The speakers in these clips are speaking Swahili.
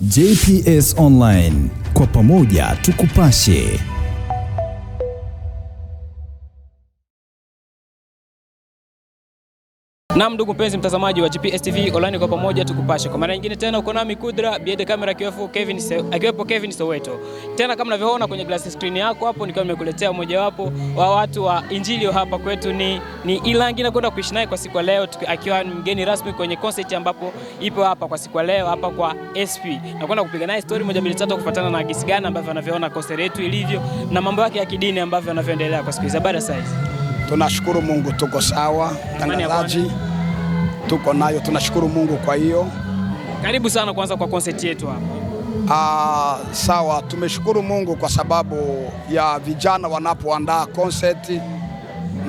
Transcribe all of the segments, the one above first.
JPS Online, kwa pamoja tukupashe. Naam, ndugu mpenzi mtazamaji wa GPS TV Online, kwa pamoja tukupashe. Kwa mara nyingine tena uko nami Kudra, biede kamera akiwepo Kevin Soweto. Tena kama unavyoona kwenye glass screen yako hapo, nikiwa nimekuletea mojawapo wa watu wa Injili hapa kwetu ni Ilangi, na kwenda kuishi naye kwa siku ya leo, akiwa mgeni rasmi kwenye concert ambapo ipo hapa kwa siku ya leo hapa kwa SP. Na kwenda kupiga naye story moja mbili tatu kufuatana na gisi gani ambavyo anavyoona concert yetu ilivyo na mambo yake ya kidini ambavyo yanavyoendelea kwa siku hizi. Habari size. Tunashukuru Mungu tuko sawa, tangazaji tuko nayo, tunashukuru Mungu kwa hiyo. Karibu sana kwanza kwa concert yetu hapa. Sawa, tumeshukuru Mungu kwa sababu ya vijana wanapoandaa concert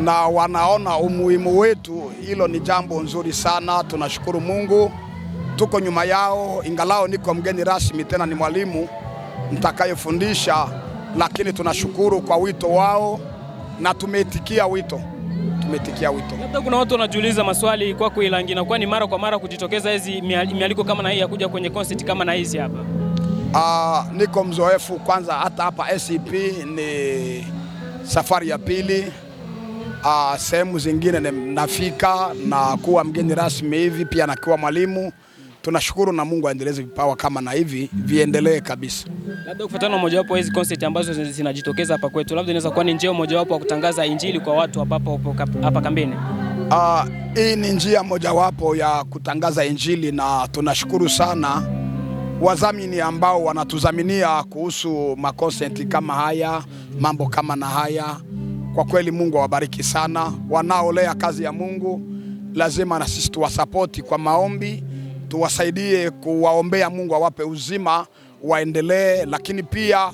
na wanaona umuhimu wetu, hilo ni jambo nzuri sana. Tunashukuru Mungu, tuko nyuma yao, ingalao niko mgeni rasmi tena ni mwalimu nitakayefundisha, lakini tunashukuru kwa wito wao na tumetikia wito. Labda kuna watu wanajiuliza maswali kwako Ilangi, na kwa ni mara kwa mara kujitokeza hizi mialiko kama na hii ya kuja kwenye concert kama na hizi hapa? Niko mzoefu kwanza, hata hapa SCP ni safari ya pili. Sehemu zingine nafika na kuwa mgeni rasmi hivi, pia nakiwa mwalimu. Tunashukuru na Mungu aendeleze vipawa kama na hivi viendelee kabisa. Labda kufuatana na mojawapo hizi concert ambazo zinajitokeza hapa kwetu, labda inaweza kuwa ni njia mojawapo wa kutangaza Injili kwa watu hapa kambini. Hii ni njia mojawapo ya kutangaza Injili, na tunashukuru sana wadhamini ambao wanatuzaminia kuhusu makonsenti kama haya, mambo kama na haya. Kwa kweli Mungu awabariki sana. Wanaolea kazi ya Mungu lazima na sisi tuwasapoti kwa maombi, tuwasaidie kuwaombea Mungu awape uzima waendelee, lakini pia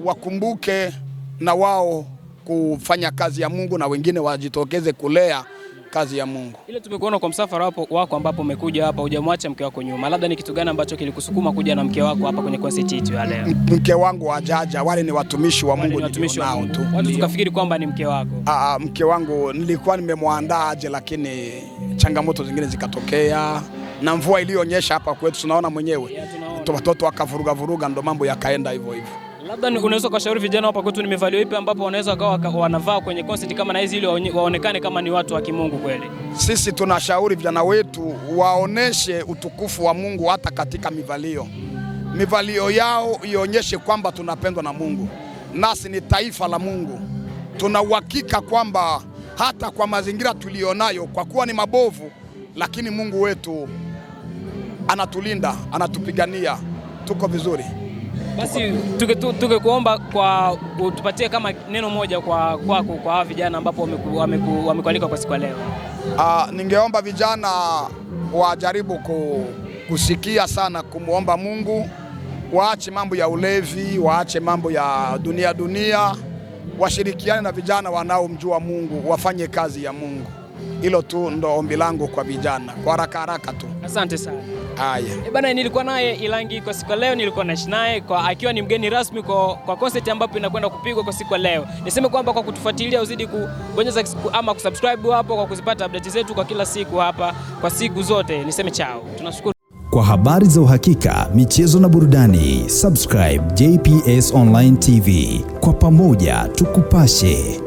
wakumbuke na wao kufanya kazi ya Mungu na wengine wajitokeze kulea kazi ya Mungu. Ile tumekuona kwa msafara wako ambapo umekuja hapa, hujamwacha mke wako nyuma. Labda ni kitu gani ambacho kilikusukuma kuja na mke wako hapa kwenye concert yetu ya leo? Mke wangu wajaja, wale ni watumishi wa Mungu nao tu. Watu tukafikiri kwamba ni mke wako. Mke wangu nilikuwa nimemwandaa aje, lakini changamoto zingine zikatokea na mvua iliyonyesha hapa kwetu tunaona mwenyewe. Watoto wakavuruga, ndo mambo yakaenda hivyo. Labda unaweza kushauri vijana hapa kwetu ni mivalio ipi ambapo wanaweza wanavaa kwenye concert kama na hizi ili waonekane kama ni watu wa kimungu kweli? Sisi tunashauri vijana wetu waoneshe utukufu wa Mungu hata katika mivalio yao ionyeshe kwamba tunapendwa na Mungu. Nasi ni taifa la Mungu. Tuna uhakika kwamba hata kwa mazingira tulionayo, kwa kuwa ni mabovu, lakini Mungu wetu anatulinda, anatupigania, tuko vizuri. Basi tungekuomba kwa utupatie kama neno moja kwa vijana ambapo wamekualika kwa siku ya leo. Ningeomba vijana wajaribu kusikia sana kumuomba Mungu, waache mambo ya ulevi, waache mambo ya dunia, washirikiane na vijana wanaomjua Mungu, wafanye kazi ya Mungu. Hilo tu ndo ombi langu kwa vijana, kwa haraka tu. Asante sana. Haya. Bana, nilikuwa naye Ilangi kwa siku leo, nilikuwa naishi naye akiwa ni mgeni rasmi kwa concert ambapo inakwenda kupigwa kwa siku leo. Niseme kwamba kwa kutufuatilia uzidi kubonyeza ama kusubscribe hapo kwa kuzipata update zetu kwa kila siku hapa kwa siku zote. Niseme chao. Tunashukuru. Kwa habari za uhakika, michezo na burudani, subscribe JPS Online TV. Kwa pamoja tukupashe.